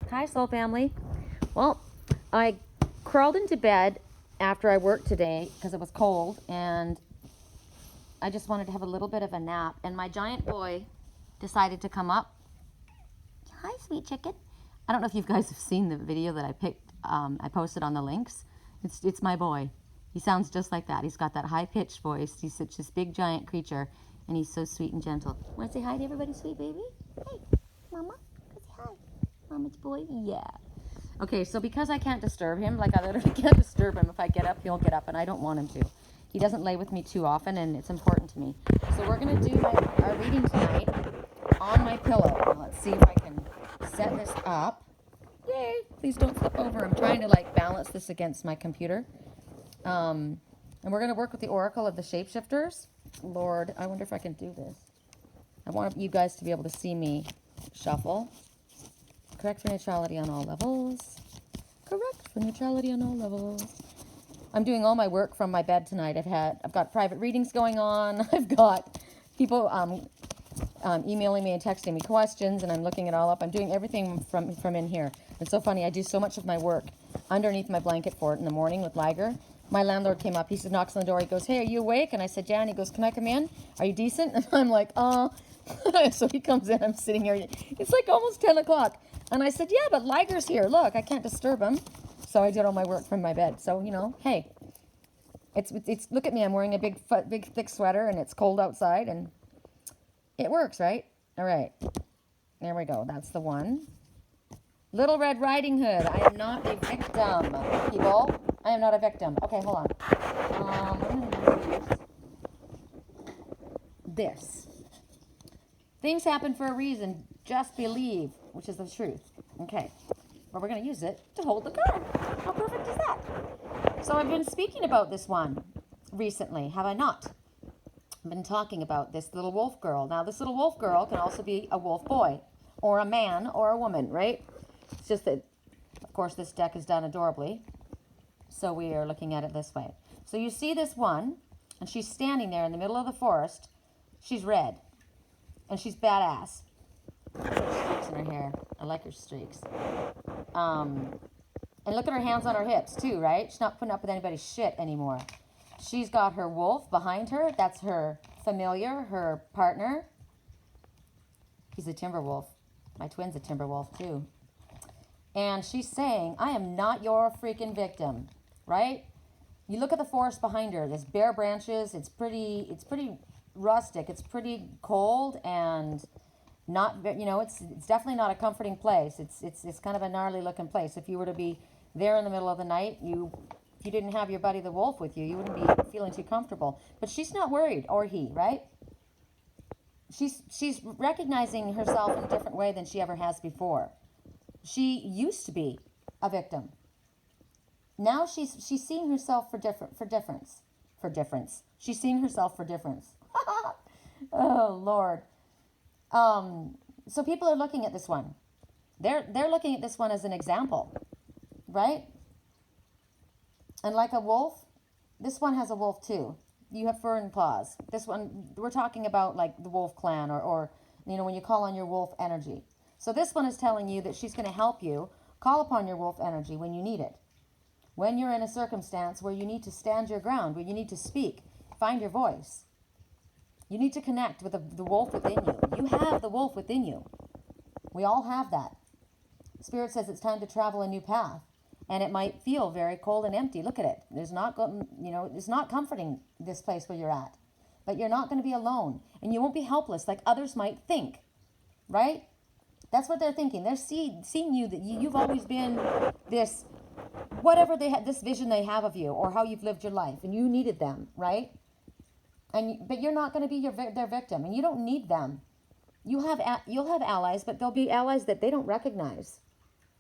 Hi, Soul Family. Well, I crawled into bed after I worked today because it was cold and I just wanted to have a little bit of a nap. And my giant boy decided to come up. Hi, sweet chicken. I don't know if you guys have seen the video that I picked. I posted on the links. It's my boy. He sounds just like that. He's got that high-pitched voice. He's such this big, giant creature, and he's so sweet and gentle. Want to say hi to everybody, sweet baby? Hey, Mama. Say hi. Mama's boy? Yeah. Okay, so because I can't disturb him, like I literally can't disturb him. If I get up, he'll get up, and I don't want him to. He doesn't lay with me too often, and it's important to me. So we're going to do our reading tonight on my pillow. Now, let's see if I can set this up. Yay! Please don't flip over. I'm trying to like balance this against my computer. And we're going to work with the Oracle of the Shapeshifters. Lord, I wonder if I can do this. I want you guys to be able to see me shuffle. Correct for neutrality on all levels. Correct for neutrality on all levels. I'm doing all my work from my bed tonight. I've got private readings going on. I've got people emailing me and texting me questions, and I'm looking it all up. I'm doing everything from in here. It's so funny. I do so much of my work underneath my blanket fort in the morning with Liger. My landlord came up. He said, knocks on the door. He goes, hey, are you awake? And I said, yeah. And he goes, can I come in? Are you decent? And I'm like, So he comes in. I'm sitting here. It's like almost 10 o'clock. And I said, yeah, but Liger's here. Look, I can't disturb him. So I did all my work from my bed. So, hey, it's look at me. I'm wearing a big thick sweater, and it's cold outside, and it works, right? All right. There we go. That's the one. Little Red Riding Hood. I am not a victim, people. I am not a victim. Okay, hold on. I'm going to use this. Things happen for a reason. Just believe, which is the truth. Okay. Well, we're going to use it to hold the card. How perfect is that? So I've been speaking about this one recently, have I not? I've been talking about this little wolf girl. Now, this little wolf girl can also be a wolf boy, or a man, or a woman, right? It's just that, of course, this deck is done adorably, so we are looking at it this way. So you see this one, and she's standing there in the middle of the forest. She's red, and she's badass. Streaks in her hair. I like her streaks. And look at her hands on her hips, too, right? She's not putting up with anybody's shit anymore. She's got her wolf behind her. That's her familiar, her partner. He's a timber wolf. My twin's a timber wolf, too. And she's saying, I am not your freaking victim, right? You look at the forest behind her. There's bare branches. It's pretty rustic. It's pretty cold and not, it's definitely not a comforting place. It's kind of a gnarly looking place. If you were to be there in the middle of the night, if you didn't have your buddy the wolf with you, you wouldn't be feeling too comfortable. But she's not worried, or he, right? She's recognizing herself in a different way than she ever has before. She used to be a victim. Now she's seeing herself for difference. She's seeing herself for difference. Oh Lord. So people are looking at this one. They're looking at this one as an example, right? And like a wolf, this one has a wolf too. You have fur and claws. This one, we're talking about like the wolf clan or when you call on your wolf energy. So this one is telling you that she's going to help you call upon your wolf energy when you need it. When you're in a circumstance where you need to stand your ground, where you need to speak, find your voice. You need to connect with the wolf within you. You have the wolf within you. We all have that. Spirit says it's time to travel a new path. And it might feel very cold and empty. Look at it. It's not comforting, this place where you're at. But you're not going to be alone. And you won't be helpless like others might think. Right? That's what they're thinking. They're seeing you that you've always been this, whatever this vision they have of you or how you've lived your life. And you needed them, right? But you're not going to be their victim. And you don't need them. You'll have allies, but they'll be allies that they don't recognize.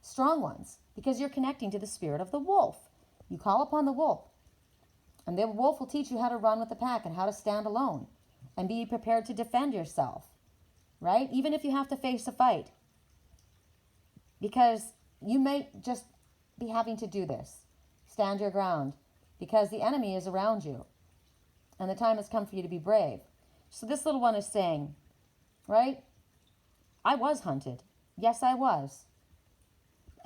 Strong ones. Because you're connecting to the spirit of the wolf. You call upon the wolf. And the wolf will teach you how to run with the pack and how to stand alone. And be prepared to defend yourself. Right? Even if you have to face a fight. Because you may just be having to do this. Stand your ground. Because the enemy is around you. And the time has come for you to be brave. So this little one is saying, right? I was hunted. Yes, I was.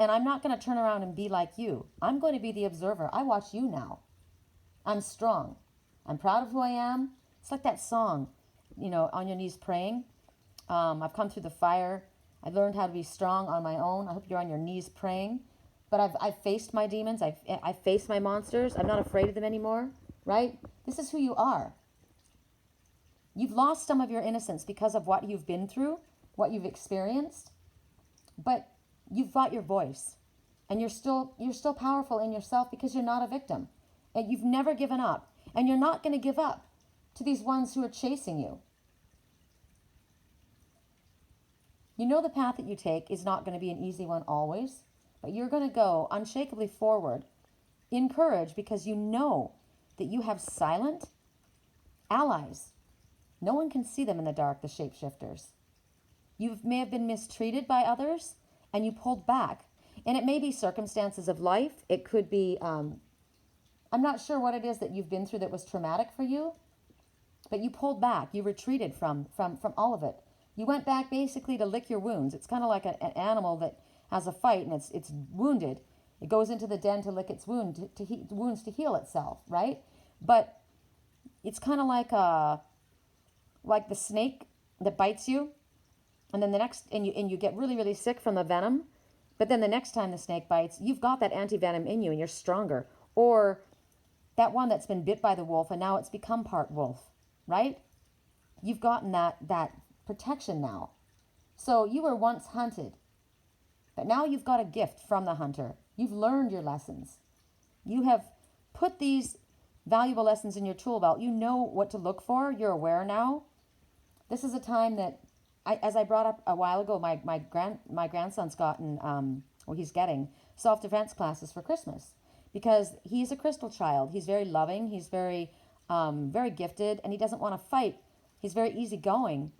And I'm not going to turn around and be like you. I'm going to be the observer. I watch you now. I'm strong. I'm proud of who I am. It's like that song, on your knees praying. I've come through the fire. I learned how to be strong on my own. I hope you're on your knees praying. But I've faced my demons. I've faced my monsters. I'm not afraid of them anymore, right? This is who you are. You've lost some of your innocence because of what you've been through, what you've experienced. But you've got your voice. And you're still powerful in yourself because you're not a victim. And you've never given up. And you're not going to give up to these ones who are chasing you. You know the path that you take is not going to be an easy one always, but you're going to go unshakably forward in courage because you know that you have silent allies. No one can see them in the dark, the shapeshifters. You may have been mistreated by others and you pulled back. And it may be circumstances of life. It could be, I'm not sure what it is that you've been through that was traumatic for you, but you pulled back. You retreated from all of it. You went back basically to lick your wounds. It's kind of like an animal that has a fight and it's wounded. It goes into the den to lick its wounds to heal itself, right? But it's kind of like the snake that bites you, and then you get really, really sick from the venom. But then the next time the snake bites, you've got that anti-venom in you and you're stronger. Or that one that's been bit by the wolf and now it's become part wolf, right? You've gotten that protection now. So you were once hunted, but now you've got a gift from the hunter. You've learned your lessons. You have put these valuable lessons in your tool belt. You know what to look for. You're aware now. This is a time that, as I brought up a while ago, my grandson's gotten, he's getting self-defense classes for Christmas because he's a crystal child. He's very loving. He's very gifted, and he doesn't want to fight. He's very easygoing.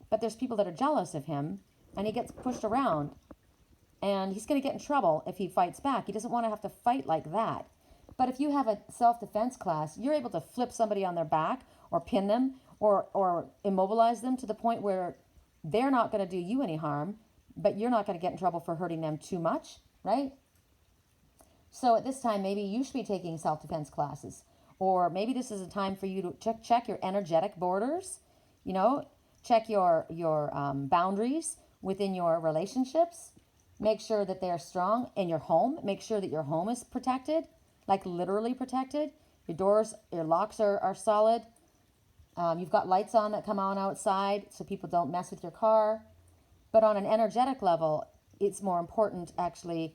But there's people that are jealous of him, and he gets pushed around, and he's going to get in trouble if he fights back. He doesn't want to have to fight like that. But if you have a self-defense class, you're able to flip somebody on their back or pin them or immobilize them to the point where they're not going to do you any harm, but you're not going to get in trouble for hurting them too much, right? So at this time, maybe you should be taking self-defense classes, or maybe this is a time for you to check your energetic borders, check your boundaries within your relationships. Make sure that they're strong in your home. Make sure that your home is protected, like literally protected. Your doors, your locks are solid. You've got lights on that come on outside so people don't mess with your car. But on an energetic level, it's more important actually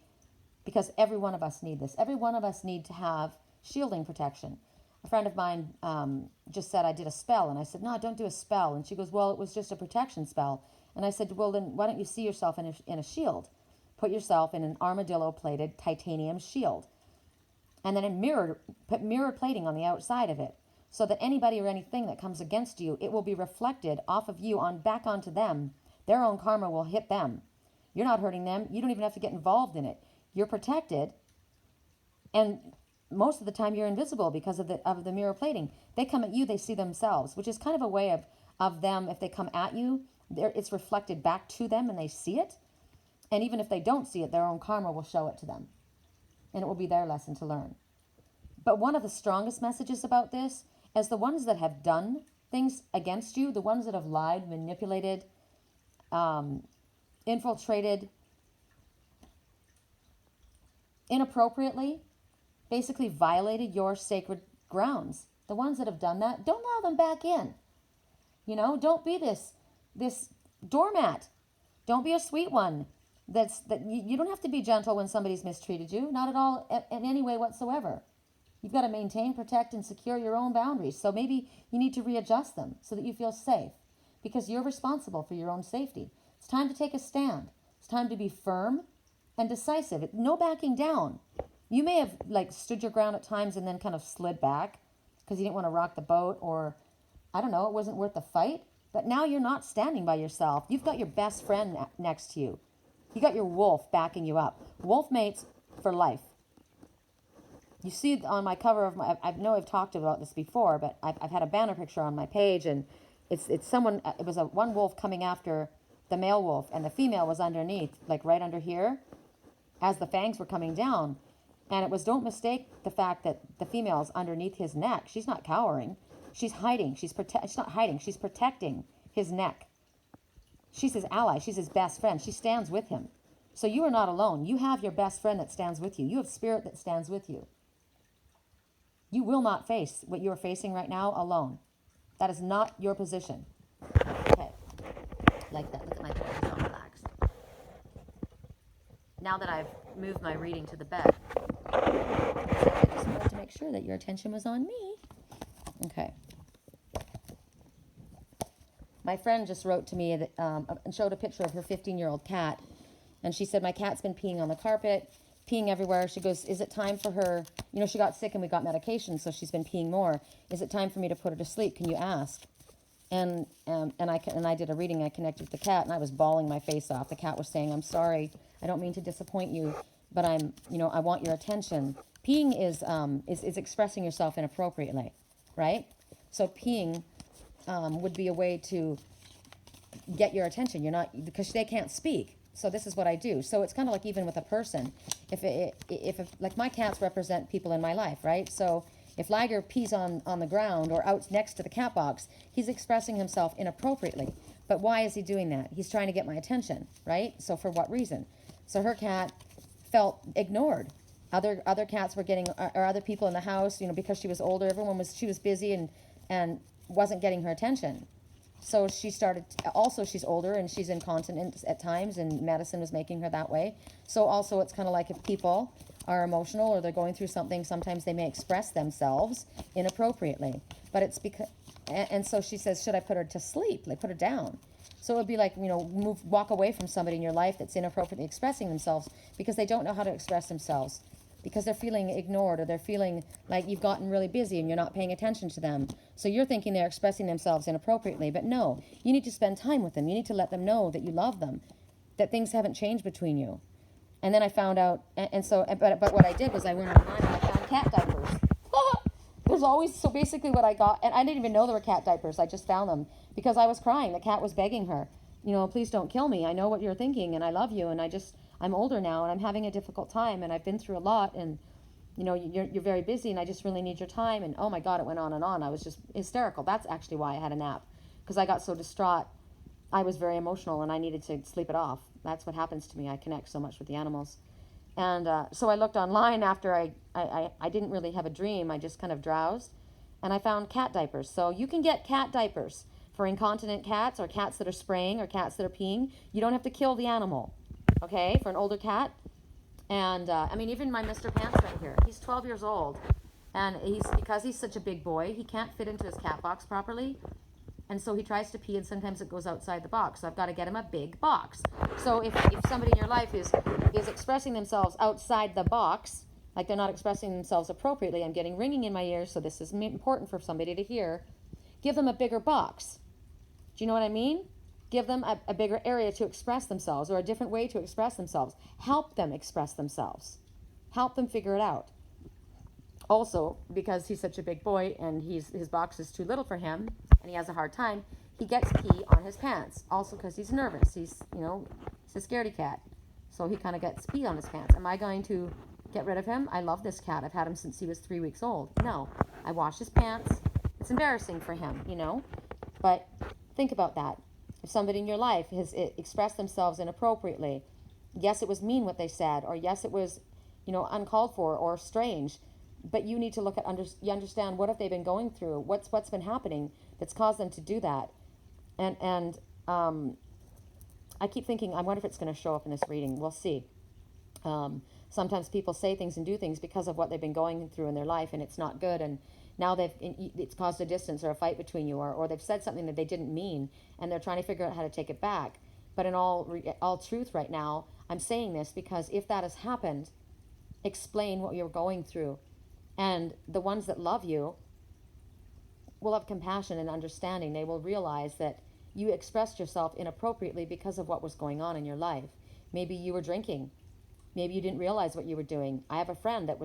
because every one of us need this. Every one of us need to have shielding protection. A friend of mine just said I did a spell, and I said, no, don't do a spell. And she goes, well, it was just a protection spell. And I said, well, then why don't you see yourself in a shield? Put yourself in an armadillo-plated titanium shield. And then put mirror plating on the outside of it so that anybody or anything that comes against you, it will be reflected off of you back onto them. Their own karma will hit them. You're not hurting them. You don't even have to get involved in it. You're protected, and most of the time you're invisible because of the mirror plating. They come at you, they see themselves, which is kind of a way of them, if they come at you, it's reflected back to them and they see it. And even if they don't see it, their own karma will show it to them. And it will be their lesson to learn. But one of the strongest messages about this is the ones that have done things against you, the ones that have lied, manipulated, infiltrated inappropriately, basically violated your sacred grounds. The ones that have done that, don't allow them back in. Don't be this doormat. Don't be a sweet one. You don't have to be gentle when somebody's mistreated you, not at all in any way whatsoever. You've got to maintain, protect, and secure your own boundaries. So maybe you need to readjust them so that you feel safe because you're responsible for your own safety. It's time to take a stand. It's time to be firm and decisive. No backing down. You may have stood your ground at times and then kind of slid back because you didn't want to rock the boat, or I don't know, it wasn't worth the fight. But now you're not standing by yourself. You've got your best friend next to you. You got your wolf backing you up. Wolf mates for life. You see on my cover of I know I've talked about this before, but I've had a banner picture on my page, and it's someone. It was one wolf coming after the male wolf, and the female was underneath, right under here. as the fangs were coming down. And it was, don't mistake the fact that the female's underneath his neck. She's not cowering. She's hiding. She's not hiding. She's protecting his neck. She's his ally. She's his best friend. She stands with him. So you are not alone. You have your best friend that stands with you. You have spirit that stands with you. You will not face what you are facing right now alone. That is not your position. Okay. Like that. Look at my boy. He's all relaxed. Now that I've moved my reading to the bed, I just wanted to make sure that your attention was on me. Okay. My friend just wrote to me that, and showed a picture of her 15-year-old cat. And she said, my cat's been peeing on the carpet, peeing everywhere. She goes, is it time for her? You know, she got sick and we got medication, so she's been peeing more. Is it time for me to put her to sleep? Can you ask? And I did a reading. I connected with the cat, and I was bawling my face off. The cat was saying, I'm sorry. I don't mean to disappoint you, but I want your attention. Peeing is expressing yourself inappropriately, right? So peeing would be a way to get your attention. You're not, because they can't speak. So this is what I do. So it's kind of like even with a person. If like my cats represent people in my life, right? So if Liger pees on the ground or out next to the cat box, he's expressing himself inappropriately. But why is he doing that? He's trying to get my attention, right? So for what reason? So her cat felt ignored. Other cats were getting, or other people in the house, because she was older, she was busy and wasn't getting her attention. So she started, also she's older and she's incontinent at times, and medicine was making her that way. So also it's kind of like if people are emotional or they're going through something, sometimes they may express themselves inappropriately. But it's because, and so she says, should I put her to sleep? Like put her down. So it would be like, walk away from somebody in your life that's inappropriately expressing themselves because they don't know how to express themselves, because they're feeling ignored, or they're feeling like you've gotten really busy and you're not paying attention to them. So you're thinking they're expressing themselves inappropriately, but no, you need to spend time with them. You need to let them know that you love them, that things haven't changed between you. And then I found out, but what I did was I went online and I found cat diapers. There's always, so basically what I got, and I didn't even know there were cat diapers, I just found them because I was crying. The cat was begging her, please don't kill me. I know what you're thinking and I love you, and I'm older now and I'm having a difficult time and I've been through a lot, and you're very busy and I just really need your time. And oh my God, it went on and on. I was just hysterical. That's actually why I had a nap, because I got so distraught. I was very emotional and I needed to sleep it off. That's what happens to me. I connect so much with the animals. And so I looked online after I didn't really have a dream. I just kind of drowsed, and I found cat diapers. So you can get cat diapers for incontinent cats, or cats that are spraying, or cats that are peeing. You don't have to kill the animal, okay, for an older cat. And even my Mr. Pants right here, he's 12 years old, and because he's such a big boy, he can't fit into his cat box properly. And so he tries to pee, and sometimes it goes outside the box. So I've got to get him a big box. So if somebody in your life is expressing themselves outside the box, like they're not expressing themselves appropriately, I'm getting ringing in my ears, so this is important for somebody to hear. Give them a bigger box. Do you know what I mean? Give them a bigger area to express themselves, or a different way to express themselves. Help them express themselves. Help them figure it out. Also, because he's such a big boy and his box is too little for him and he has a hard time, he gets pee on his pants. Also because he's nervous. He's a scaredy cat. So he kind of gets pee on his pants. Am I going to get rid of him? I love this cat. I've had him since he was 3 weeks old. No. I wash his pants. It's embarrassing for him, But think about that. If somebody in your life has expressed themselves inappropriately, yes, it was mean what they said, or yes, it was, uncalled for or strange, but you need to look at, you understand, what have they been going through? What's been happening that's caused them to do that? And I keep thinking, I wonder if it's going to show up in this reading. We'll see. Sometimes people say things and do things because of what they've been going through in their life, and it's not good. And now it's caused a distance or a fight between you, or they've said something that they didn't mean, and they're trying to figure out how to take it back. But in all truth right now, I'm saying this because if that has happened, explain what you're going through. And the ones that love you will have compassion and understanding. They will realize that you expressed yourself inappropriately because of what was going on in your life. Maybe you were drinking. Maybe you didn't realize what you were doing. I have a friend that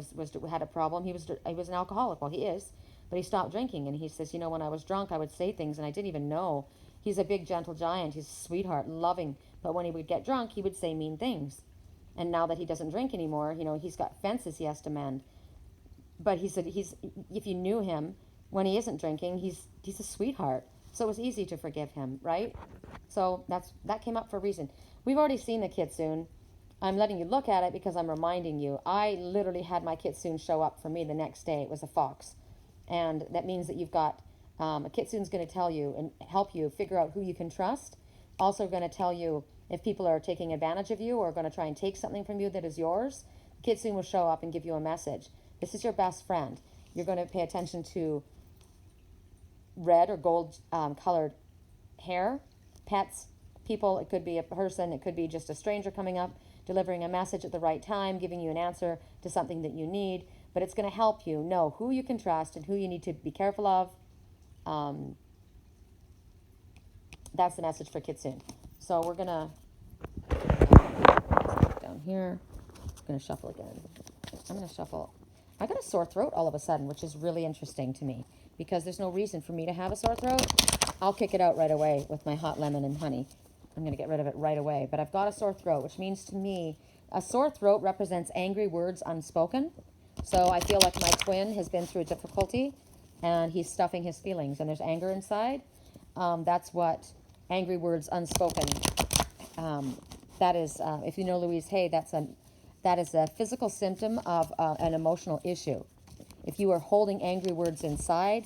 had a problem. He was an alcoholic. Well, he is, but he stopped drinking. And he says, when I was drunk, I would say things and I didn't even know. He's a big, gentle giant. He's a sweetheart, loving. But when he would get drunk, he would say mean things. And now that he doesn't drink anymore, he's got fences he has to mend. But he said if you knew him when he isn't drinking, he's a sweetheart. So it was easy to forgive him, right? So that came up for a reason. We've already seen the Kitsune. I'm letting you look at it because I'm reminding you. I literally had my Kitsune show up for me the next day. It was a fox. And that means that you've got a Kitsune's going to tell you and help you figure out who you can trust. Also going to tell you if people are taking advantage of you or going to try and take something from you that is yours. Kitsune will show up and give you a message. This is your best friend. You're going to pay attention to red or gold colored hair, pets, people. It could be a person. It could be just a stranger coming up, delivering a message at the right time, giving you an answer to something that you need. But it's going to help you know who you can trust and who you need to be careful of. That's the message for Kitsune. So we're going to down here. I'm going to shuffle again. I'm going to shuffle. I got a sore throat all of a sudden, which is really interesting to me because there's no reason for me to have a sore throat. I'll kick it out right away with my hot lemon and honey. I'm going to get rid of it right away. But I've got a sore throat, which means to me, a sore throat represents angry words unspoken. So I feel like my twin has been through a difficulty and he's stuffing his feelings and there's anger inside. That's what angry words unspoken. That is, if you know Louise Hay, that is a physical symptom of an emotional issue. If you are holding angry words inside,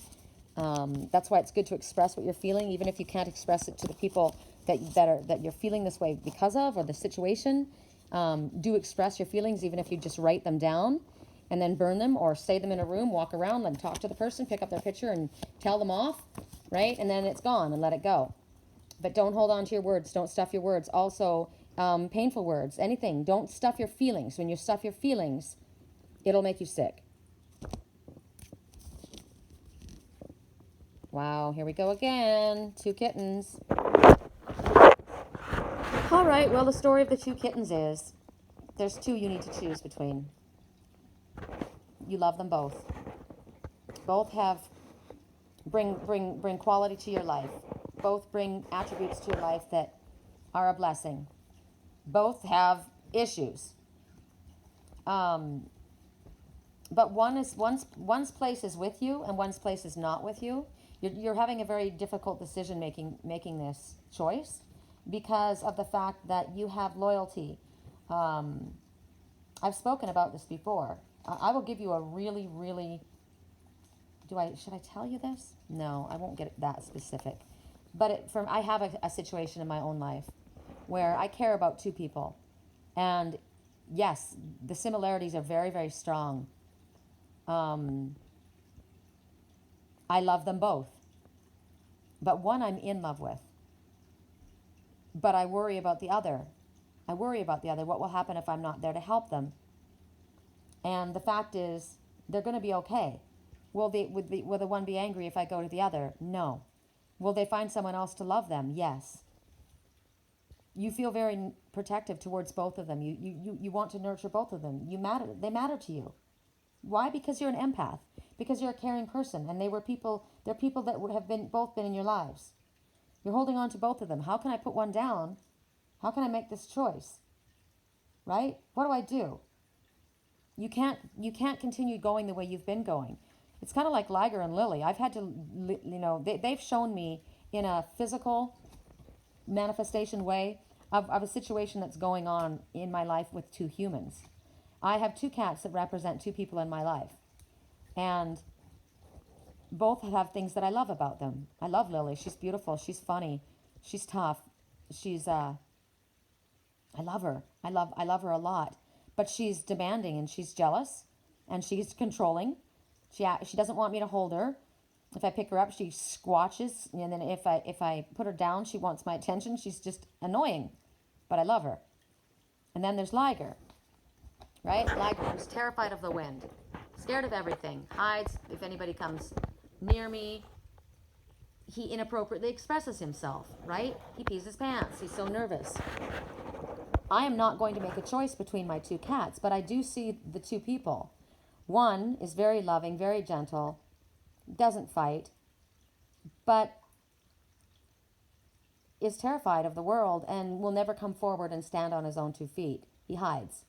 that's why it's good to express what you're feeling, even if you can't express it to the people that you're feeling this way because of, or the situation. Do express your feelings, even if you just write them down and then burn them or say them in a room, walk around and talk to the person, pick up their picture and tell them off, right? And then it's gone and let it go. But don't hold on to your words. Don't stuff your words. Also, painful words, anything. Don't stuff your feelings. When you stuff your feelings, it'll make you sick. Wow, here we go again. 2 kittens. All right, well, the story of the 2 kittens is there's 2 you need to choose between. You love them both. Both bring quality to your life. Both bring attributes to your life that are a blessing. Both have issues. But one's place is with you and one's place is not with you. You're having a very difficult decision making this choice because of the fact that you have loyalty. I've spoken about this before. I will give you a really, really... Should I tell you this? No, I won't get that specific. But I have a situation in my own life where I care about 2 people. And yes, the similarities are very, very strong. I love them both. But one I'm in love with. But I worry about the other. What will happen if I'm not there to help them? And the fact is, they're going to be okay. Will the one be angry if I go to the other? No. Will they find someone else to love them? Yes. You feel very protective towards both of them. You want to nurture both of them. They matter to you. Why? Because you're an empath. Because you're a caring person. And they're people that have both been in your lives. You're holding on to both of them. How can I put one down? How can I make this choice? Right? What do I do? You can't continue going the way you've been going. It's kind of like Liger and Lily. I've had to, they've shown me in a physical manifestation way of a situation that's going on in my life with 2 humans. I have 2 cats that represent 2 people in my life. And both have things that I love about them. I love Lily. She's beautiful. She's funny. She's tough. I love her. I love her a lot. But she's demanding and she's jealous and she's controlling. She doesn't want me to hold her. If I pick her up, she squatches, and then if I put her down, she wants my attention. She's just annoying, but I love her. And then there's Liger, right? Liger, who's terrified of the wind, scared of everything, hides if anybody comes near me. He inappropriately expresses himself, right? He pees his pants. He's so nervous. I am not going to make a choice between my 2 cats, but I do see the 2 people. One is very loving, very gentle, doesn't fight, but is terrified of the world and will never come forward and stand on his own 2 feet. he hides.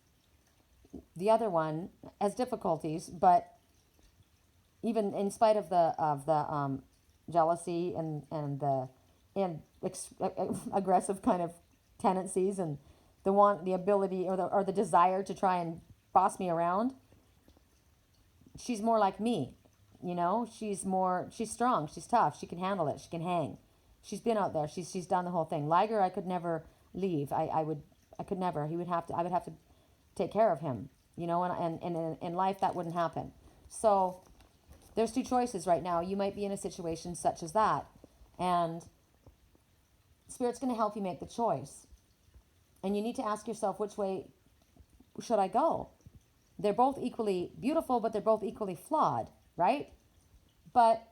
The other one has difficulties, but even in spite of the jealousy and the aggressive kind of tendencies and the ability or the desire to try and boss me around, she's more like me. She's strong, she's tough, she can handle it, she can hang. She's been out there, she's done the whole thing. Liger, I could never leave. I could never. I would have to take care of him, and in life that wouldn't happen. So there's two choices right now. You might be in a situation such as that, and Spirit's going to help you make the choice. And you need to ask yourself, which way should I go? They're both equally beautiful, but they're both equally flawed, right? But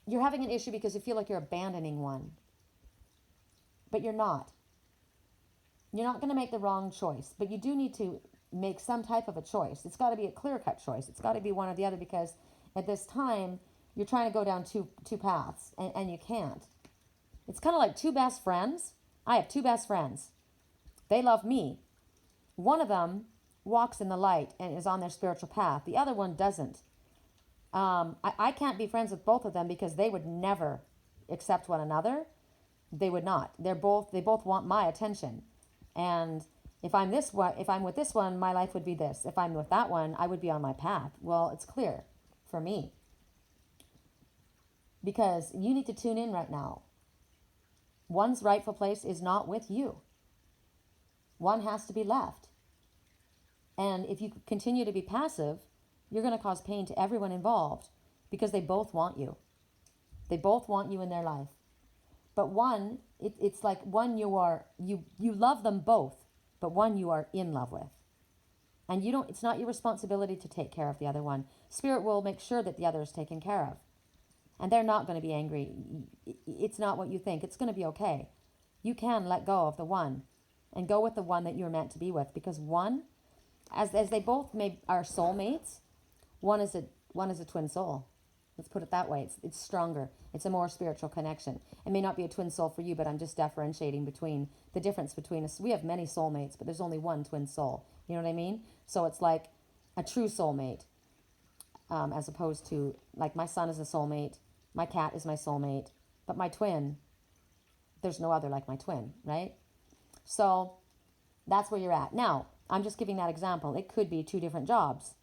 you're having an issue because you feel like you're abandoning one. But you're not. You're not going to make the wrong choice, but you do need to make some type of a choice. It's got to be a clear-cut choice. It's got to be one or the other, because at this time, you're trying to go down two paths, and you can't. It's kind of like two best friends. I have two best friends. They love me. One of them walks in the light and is on their spiritual path. The other one doesn't. I can't be friends with both of them because they would never accept one another. They would not. They both want my attention. And if I'm with this one, my life would be this. If I'm with that one, I would be on my path. Well, it's clear for me. Because you need to tune in right now. One's rightful place is not with you. One has to be left. And if you continue to be passive, you're going to cause pain to everyone involved, because they both want you. They both want you in their life. But one, it's like one you love them both, but one you are in love with. And it's not your responsibility to take care of the other one. Spirit will make sure that the other is taken care of. And they're not going to be angry. It's not what you think. It's going to be okay. You can let go of the one and go with the one that you're meant to be with, because one, as they both are soulmates, one is a twin soul. Let's put it that way. It's stronger. It's a more spiritual connection. It may not be a twin soul for you, but I'm just differentiating between the difference between us. We have many soulmates, but there's only one twin soul. You know what I mean? So it's like a true soulmate, as opposed to, like, my son is a soulmate, my cat is my soulmate, but my twin, there's no other like my twin, right? So that's where you're at. Now, I'm just giving that example. It could be two different jobs.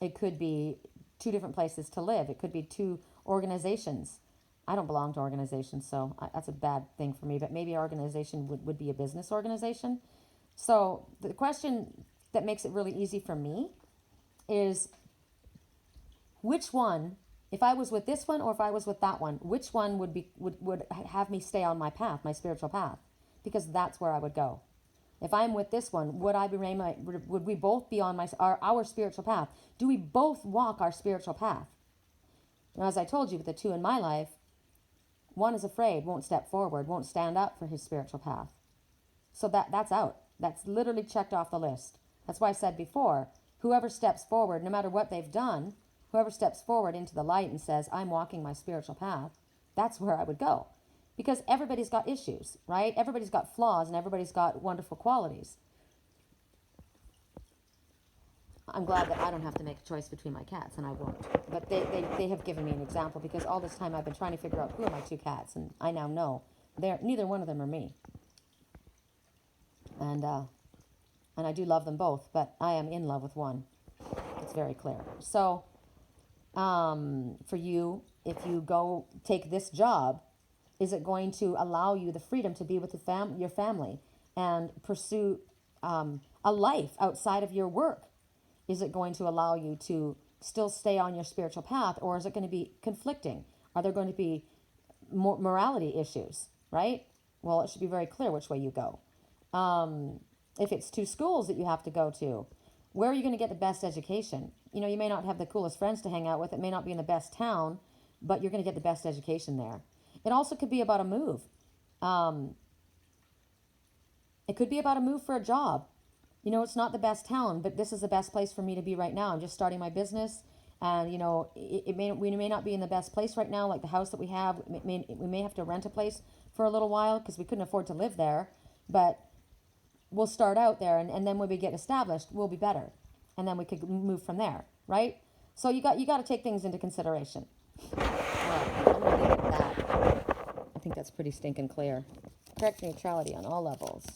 It could be two different places to live. It could be two organizations. I don't belong to organizations, so that's a bad thing for me, but maybe our organization would be a business organization. So the question that makes it really easy for me is, which one, if I was with this one or if I was with that one, which one would have me stay on my path, my spiritual path? Because that's where I would go. If I'm with this one, would we both be on our spiritual path? Do we both walk our spiritual path? Now, as I told you, with the two in my life, one is afraid, won't step forward, won't stand up for his spiritual path. So that's out. That's literally checked off the list. That's why I said before, whoever steps forward, no matter what they've done, whoever steps forward into the light and says, I'm walking my spiritual path, that's where I would go. Because everybody's got issues, right? Everybody's got flaws and everybody's got wonderful qualities. I'm glad that I don't have to make a choice between my cats, and I won't. But they have given me an example, because all this time I've been trying to figure out who are my two cats, and I now know neither one of them are me. And I do love them both, but I am in love with one. It's very clear. So for you, if you go take this job, is it going to allow you the freedom to be with your family and pursue a life outside of your work? Is it going to allow you to still stay on your spiritual path, or is it going to be conflicting? Are there going to be morality issues, right? Well, it should be very clear which way you go. If it's two schools that you have to go to, where are you going to get the best education? You may not have the coolest friends to hang out with. It may not be in the best town, but you're going to get the best education there. It also could be about a move. It could be about a move for a job. It's not the best town, but this is the best place for me to be right now. I'm just starting my business, and we may not be in the best place right now, like the house that we have. We may have to rent a place, for a little while because we couldn't afford to live there. But we'll start out there, and then when we get established, we'll be better. And then we could move from there, right? So you got to take things into consideration. All right, I'm going to leave it at that. I think that's pretty stinking clear. Correct neutrality on all levels.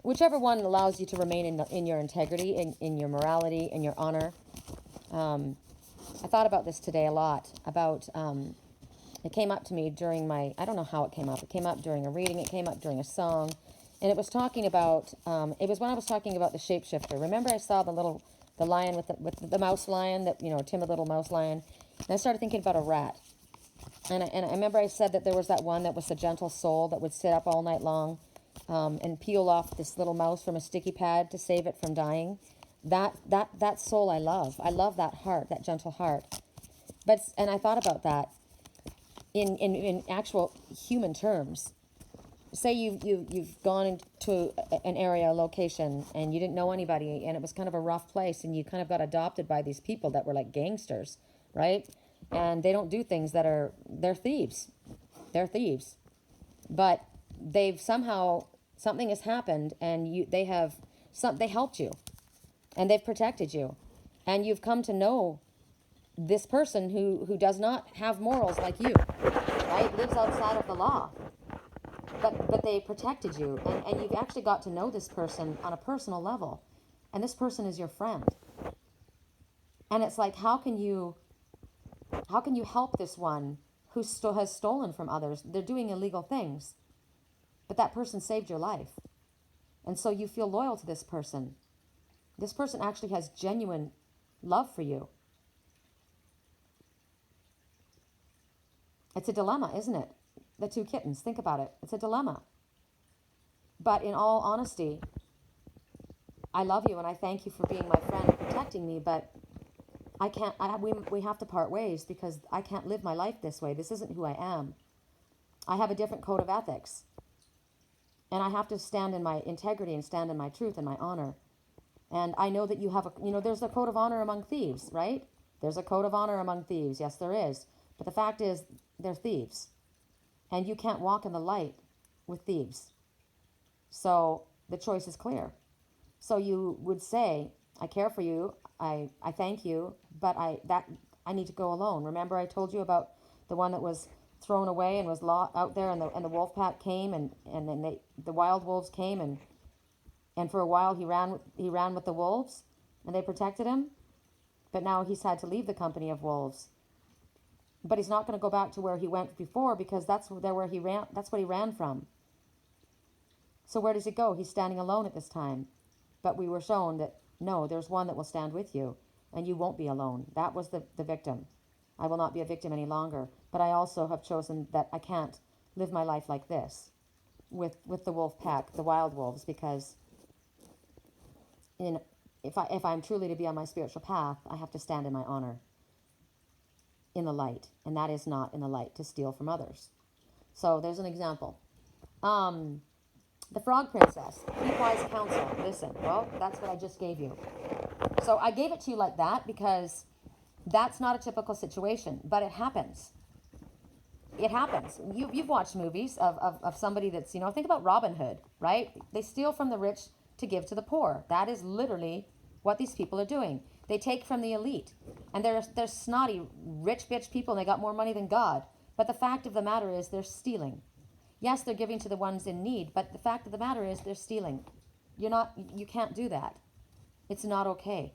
Whichever one allows you to remain in your integrity, in your morality, in your honor. I thought about this today a lot, about, it came up to me during I don't know how it came up. It came up during a reading, it came up during a song, and it was talking about, it was when I was talking about the shapeshifter. Remember I saw the lion with the mouse lion, that, timid little mouse lion, and I started thinking about a rat. And I remember I said that there was that one that was the gentle soul that would sit up all night long and peel off this little mouse from a sticky pad to save it from dying. That soul I love. I love that heart, that gentle heart. And I thought about that in actual human terms. Say you've gone into an area, a location, and you didn't know anybody, and it was kind of a rough place, and you kind of got adopted by these people that were like gangsters, right? And they don't do things they're thieves. They're thieves. But something has happened, and they helped you, and they've protected you, and you've come to know this person who does not have morals like you, right? Lives outside of the law. But they protected you, and you've actually got to know this person on a personal level, and this person is your friend. And it's like, how can you help this one who has stolen from others? They're doing illegal things, but that person saved your life, and so you feel loyal to this person. This person actually has genuine love for you. It's a dilemma, isn't it? The two kittens, think about it. It's a dilemma. But in all honesty, I love you and I thank you for being my friend and protecting me, but we have to part ways because I can't live my life this way. This isn't who I am. I have a different code of ethics. And I have to stand in my integrity and stand in my truth and my honor. And I know that you have there's a code of honor among thieves, right? There's a code of honor among thieves. Yes, there is. But the fact is, they're thieves. And you can't walk in the light with thieves. So the choice is clear. So you would say, I care for you, I thank you, but I need to go alone. Remember I told you about the one that was thrown away and was out there, and the wolf pack came, and then the wild wolves came, and for a while he ran with the wolves, and they protected him, but now he's had to leave the company of wolves. But he's not going to go back to where he went before, because that's where he ran. That's what he ran from. So where does he go? He's standing alone at this time. But we were shown that, no, there's one that will stand with you, and you won't be alone. That was the victim. I will not be a victim any longer. But I also have chosen that I can't live my life like this with the wolf pack, the wild wolves, because if I'm truly to be on my spiritual path, I have to stand in my honor, in the light, and that is not in the light to steal from others. So there's an example. The Frog Princess, keep wise counsel. Listen, well, that's what I just gave you. So I gave it to you like that because that's not a typical situation, but it happens. It happens. You've watched movies of somebody that's, think about Robin Hood, right? They steal from the rich to give to the poor. That is literally what these people are doing. They take from the elite. And they're snotty, rich bitch people, and they got more money than God. But the fact of the matter is they're stealing. Yes, they're giving to the ones in need, but the fact of the matter is they're stealing. You can't do that. It's not okay.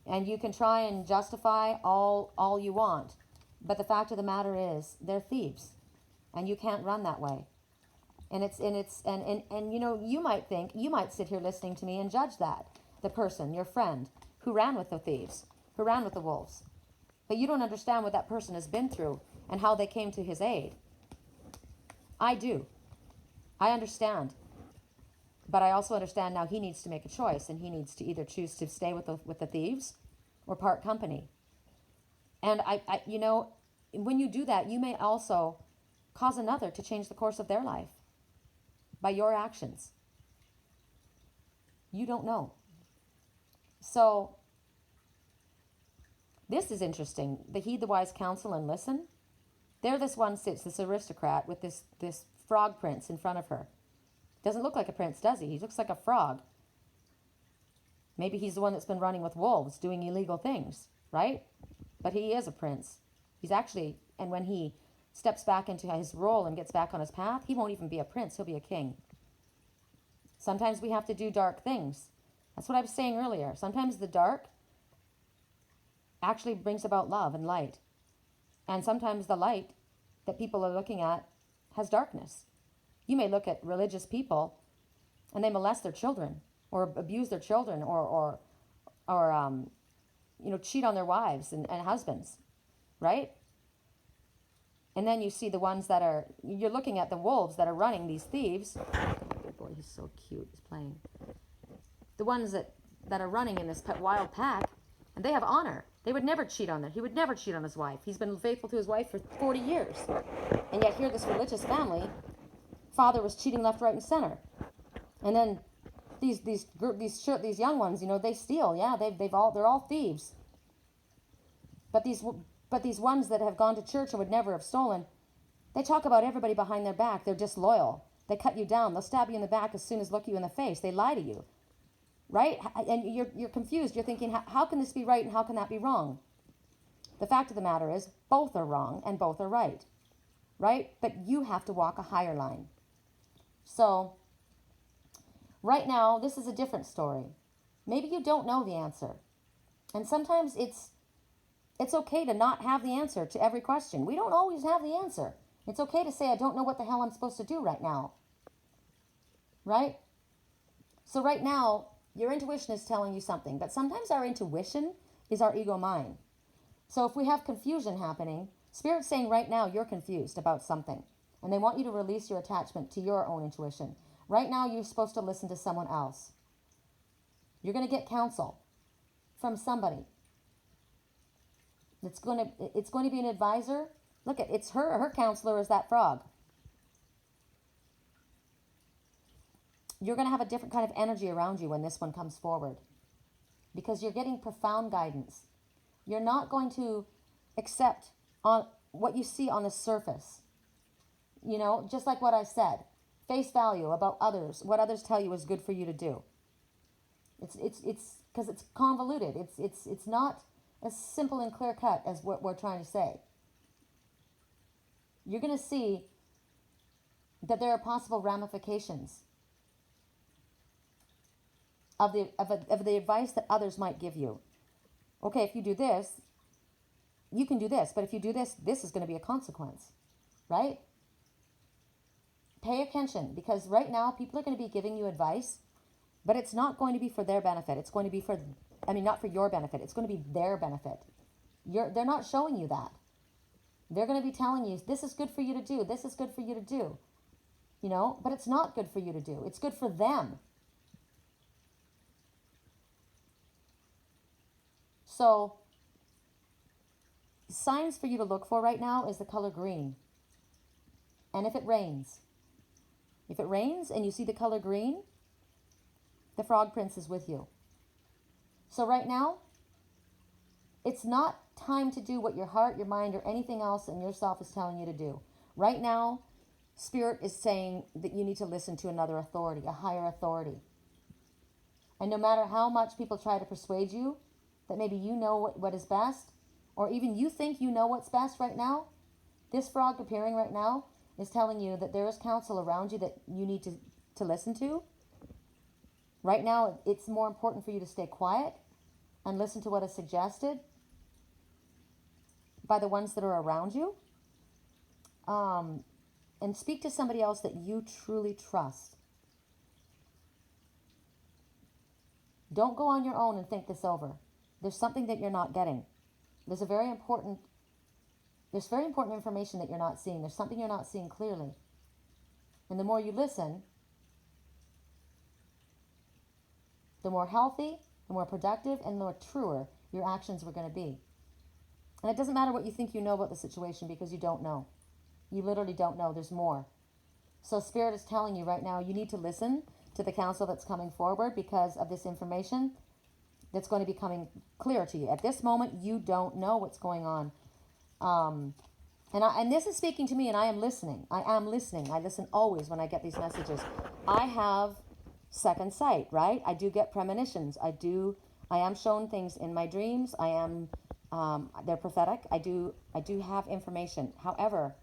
And you can try and justify all you want, but the fact of the matter is they're thieves. And you can't run that way. And you might sit here listening to me and judge that. The person, your friend, who ran with the thieves, who ran with the wolves. But you don't understand what that person has been through and how they came to his aid. I do. I understand. But I also understand now he needs to make a choice, and he needs to either choose to stay with the thieves or part company. And when you do that, you may also cause another to change the course of their life by your actions. You don't know. So this is interesting. The heed the wise counsel and listen. There this one sits, this aristocrat, with this frog prince in front of her. Doesn't look like a prince, does he? He looks like a frog. Maybe he's the one that's been running with wolves, doing illegal things, right? But he is a prince. He's actually, and when he steps back into his role and gets back on his path, he won't even be a prince, he'll be a king. Sometimes we have to do dark things. That's what I was saying earlier. Sometimes the dark actually brings about love and light. And sometimes the light that people are looking at has darkness. You may look at religious people and they molest their children or abuse their children or cheat on their wives and husbands, right? And then you see the ones that are, you're looking at the wolves that are running, these thieves. Good boy, he's so cute, he's playing. The ones that are running in this wild pack, and they have honor. They would never cheat on them. He would never cheat on his wife. He's been faithful to his wife for 40 years. And yet here, this religious family, father was cheating left, right, and center. And then these young ones, they steal. Yeah, they're all thieves. But these ones that have gone to church and would never have stolen, they talk about everybody behind their back. They're disloyal. They cut you down. They'll stab you in the back as soon as look you in the face. They lie to you. Right? And you're confused. You're thinking, how can this be right and how can that be wrong? The fact of the matter is, both are wrong and both are right. Right? But you have to walk a higher line. So, right now, this is a different story. Maybe you don't know the answer. And sometimes it's okay to not have the answer to every question. We don't always have the answer. It's okay to say, I don't know what the hell I'm supposed to do right now. Right? So right now, your intuition is telling you something, but sometimes our intuition is our ego mind. So if we have confusion happening, Spirit's saying right now you're confused about something, and they want you to release your attachment to your own intuition. Right now you're supposed to listen to someone else. You're going to get counsel from somebody. It's going to be an advisor. Look, it's her counselor is that frog. You're going to have a different kind of energy around you when this one comes forward, because you're getting profound guidance. You're not going to accept on what you see on the surface. Just like what I said, face value about others, what others tell you is good for you to do. It's because it's convoluted. It's not as simple and clear cut as what we're trying to say. You're going to see that there are possible ramifications of the advice that others might give you. Okay, if you do this, you can do this, but if you do this, this is going to be a consequence, right? Pay attention, because right now people are going to be giving you advice, but it's not going to be for their benefit. It's going to be not for your benefit. It's going to be their benefit. They're not showing you that. They're going to be telling you, this is good for you to do. This is good for you to do. But it's not good for you to do. It's good for them. So, signs for you to look for right now is the color green. And if it rains and you see the color green, the frog prince is with you. So right now, it's not time to do what your heart, your mind, or anything else in yourself is telling you to do. Right now, Spirit is saying that you need to listen to another authority, a higher authority. And no matter how much people try to persuade you that maybe you know what is best, or even you think you know what's best right now, this frog appearing right now is telling you that there is counsel around you that you need to listen to. Right now, it's more important for you to stay quiet and listen to what is suggested by the ones that are around you. And speak to somebody else that you truly trust. Don't go on your own and think this over. There's something that you're not getting. There's very important information that you're not seeing. There's something you're not seeing clearly. And the more you listen, the more healthy, the more productive, and the more truer your actions were going to be. And it doesn't matter what you think you know about the situation, because you don't know. You literally don't know. There's more. So Spirit is telling you right now, you need to listen to the counsel that's coming forward because of this information that's going to be coming clear to you. At this moment, you don't know what's going on. And this is speaking to me, and I am listening. I am listening. I listen always when I get these messages. I have second sight, right? I do get premonitions. I am shown things in my dreams. They're prophetic. I do have information. However,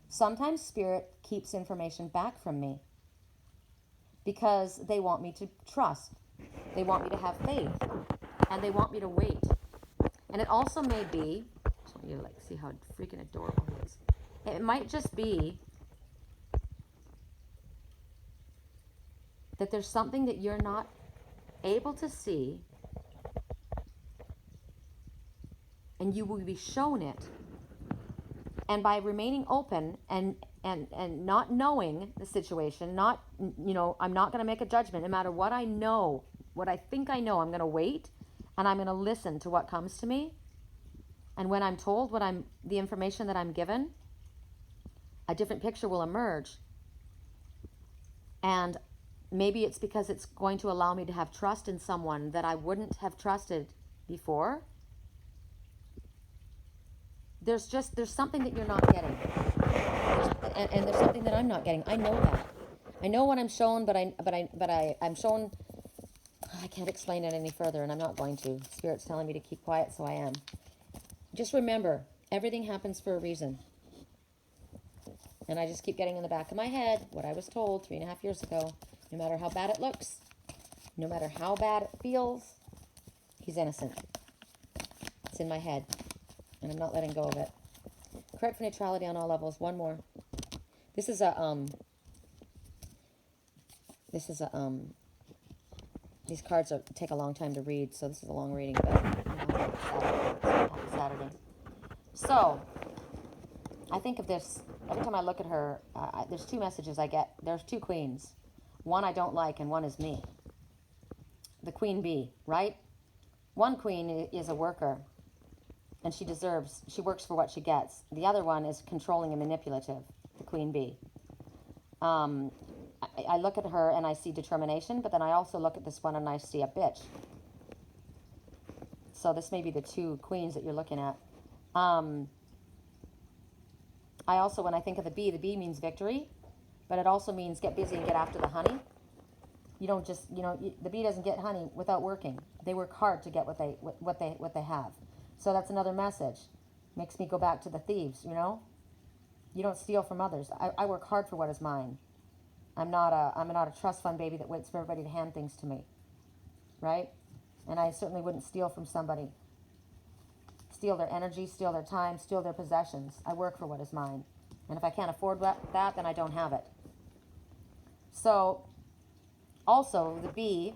sometimes spirit keeps information back from me because they want me to trust. They want me to have faith, and they want me to wait. And it also may be, I just want you to see how freaking adorable he is. It might just be that there's something that you're not able to see, and you will be shown it. And by remaining open and not knowing the situation, I'm not going to make a judgment. No matter what I know, what I think I know, I'm going to wait, and I'm going to listen to what comes to me. And when I'm told the information that I'm given, a different picture will emerge. And maybe it's because it's going to allow me to have trust in someone that I wouldn't have trusted before. There's something that you're not getting. And there's something that I'm not getting. I know that. I know what I'm shown, but I'm shown. I can't explain it any further, and I'm not going to. Spirit's telling me to keep quiet, so I am. Just remember, everything happens for a reason. And I just keep getting in the back of my head what I was told 3.5 years ago. No matter how bad it looks, no matter how bad it feels, he's innocent. It's in my head, and I'm not letting go of it. Correct for neutrality on all levels. One more. This is these cards take a long time to read, so this is a long reading, but happy Saturday. So, I think of this, every time I look at her, there's two messages I get. There's two queens. One I don't like, and one is me. The queen bee, right? One queen is a worker, and she works for what she gets. The other one is controlling and manipulative, the queen bee. I look at her and I see determination, but then I also look at this one and I see a bitch. So this may be the two queens that you're looking at. I also, when I think of the bee means victory, but it also means get busy and get after the honey. You don't just, the bee doesn't get honey without working. They work hard to get what they have. So that's another message. Makes me go back to the thieves, You don't steal from others. I work hard for what is mine. I'm not a trust fund baby that waits for everybody to hand things to me, right? And I certainly wouldn't steal from somebody. Steal their energy, steal their time, steal their possessions. I work for what is mine. And if I can't afford that, then I don't have it. So, also, the bee,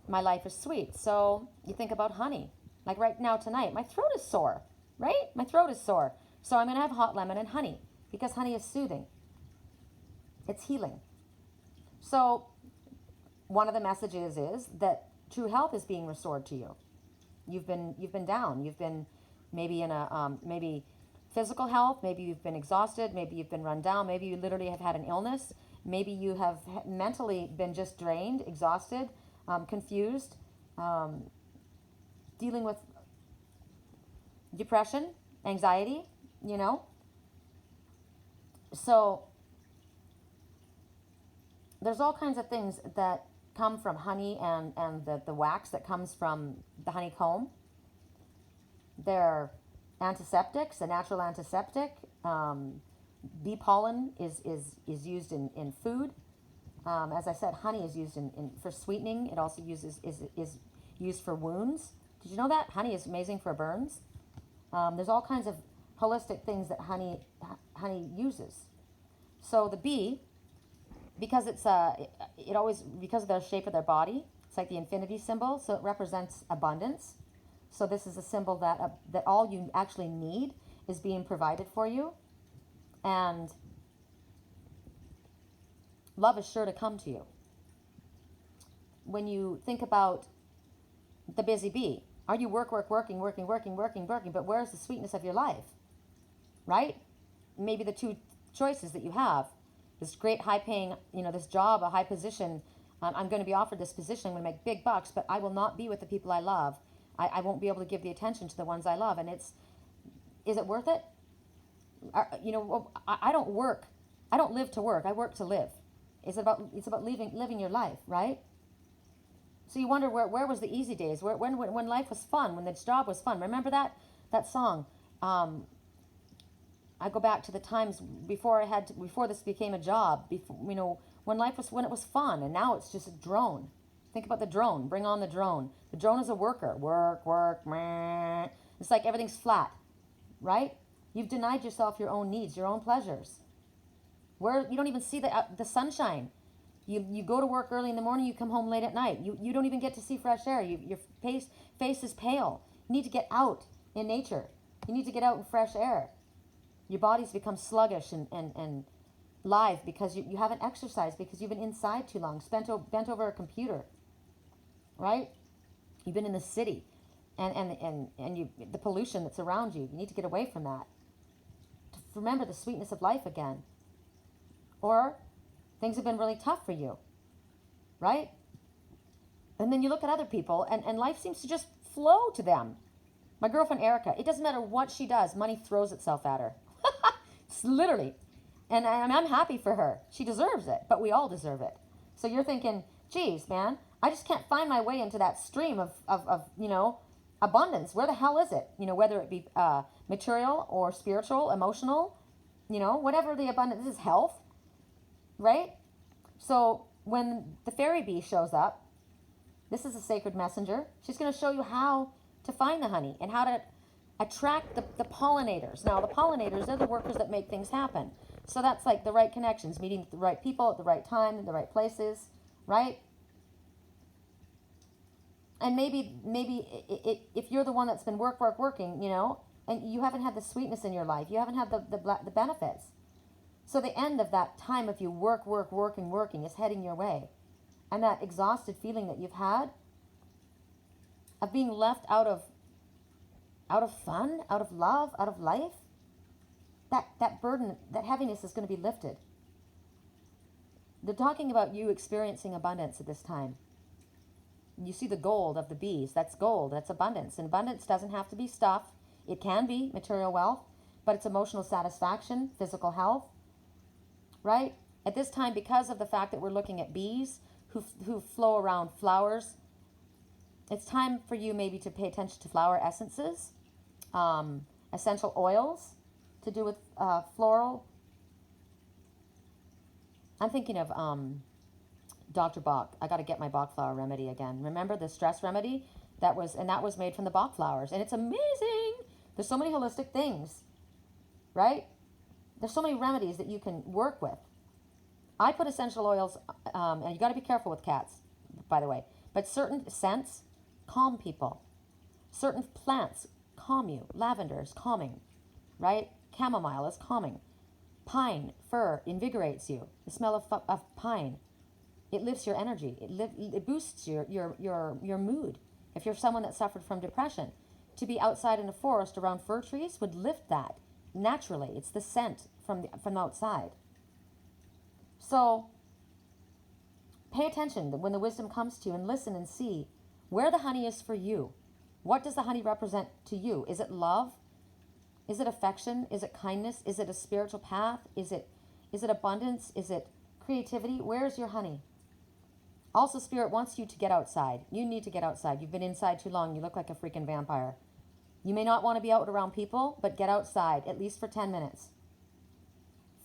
my life is sweet. So, you think about honey. Like right now tonight, my throat is sore, right? My throat is sore. So I'm going to have hot lemon and honey because honey is soothing. It's healing. So, one of the messages is that true health is being restored to you. You've been down. You've been maybe in maybe physical health. Maybe you've been exhausted. Maybe you've been run down. Maybe you literally have had an illness. Maybe you have mentally been just drained, exhausted, confused, dealing with depression, anxiety, So there's all kinds of things that come from honey and the wax that comes from the honeycomb. They're antiseptics, a natural antiseptic. Bee pollen is used in food. As I said, honey is used for sweetening. It also is used for wounds. Did you know that? Honey is amazing for burns. There's all kinds of holistic things that honey uses. So the bee, because because of the shape of their body, it's like the infinity symbol, so it represents abundance. So this is a symbol that all you actually need is being provided for you, and love is sure to come to you. When you think about the busy bee, are you working, but where's the sweetness of your life, right? Maybe the two choices that you have, this great high-paying, this job, a high position, I'm going to be offered this position, I'm going to make big bucks, but I will not be with the people I love. I won't be able to give the attention to the ones I love, and is it worth it? You know, I don't work. I don't live to work. I work to live. It's about living your life, right? So you wonder where was the easy days? When life was fun, when the job was fun. Remember that song? I go back to the times before this became a job. Before, you know, when it was fun, and now it's just a drone. Think about the drone. Bring on the drone. The drone is a worker. Work, meh. It's like everything's flat, right? You've denied yourself your own needs, your own pleasures. Where you don't even see the sunshine. You go to work early in the morning, you come home late at night. You don't even get to see fresh air. Your face is pale. You need to get out in nature. You need to get out in fresh air. Your body's become sluggish and live because you haven't exercised, because you've been inside too long, bent over a computer, right? You've been in the city and the pollution that's around you. You need to get away from that. To remember the sweetness of life again. Or things have been really tough for you, right? And then you look at other people and life seems to just flow to them. My girlfriend Erica, it doesn't matter what she does, money throws itself at her. It's literally. And I'm happy for her. She deserves it, but we all deserve it. So you're thinking, geez, man, I just can't find my way into that stream of you know, abundance. Where the hell is it? You know, whether it be material or spiritual, emotional, you know, whatever the abundance is, health, right? So when the fairy bee shows up, this is a sacred messenger. She's going to show you how to find the honey and how to attract the pollinators. Now, the pollinators, they're the workers that make things happen. So that's like the right connections, meeting the right people at the right time, in the right places, right? And maybe if you're the one that's been working, you know, and you haven't had the sweetness in your life, you haven't had the benefits. So the end of that time of you working is heading your way. And that exhausted feeling that you've had of being left out of fun, out of love, out of life, that burden, that heaviness is going to be lifted. They're talking about you experiencing abundance at this time. You see the gold of the bees. That's gold. That's abundance. And abundance doesn't have to be stuff. It can be material wealth, but it's emotional satisfaction, physical health, right? At this time, because of the fact that we're looking at bees who flow around flowers, it's time for you maybe to pay attention to flower essences, essential oils to do with floral. I'm thinking of Dr. Bach. I got to get my Bach flower remedy again. Remember the stress remedy? That was made from the Bach flowers. And it's amazing. There's so many holistic things, right? There's so many remedies that you can work with. I put essential oils, and you got to be careful with cats, by the way. But certain scents calm people. Certain plants calm you. Lavender is calming, right? Chamomile is calming. Pine, fir, invigorates you. The smell of pine. It lifts your energy. It boosts your mood. If you're someone that suffered from depression, to be outside in a forest around fir trees would lift that naturally. It's the scent from outside. So pay attention when the wisdom comes to you and listen and see where the honey is for you. What does the honey represent to you? Is it love? Is it affection? Is it kindness? Is it a spiritual path? Is it abundance? Is it creativity? Where's your honey? Also, Spirit wants you to get outside. You need to get outside. You've been inside too long. You look like a freaking vampire. You may not want to be out around people, but get outside, at least for 10 minutes.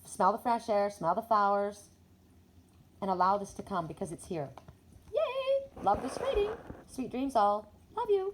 Smell the fresh air, smell the flowers, and allow this to come because it's here. Yay! Love this reading. Sweet dreams all. Love you.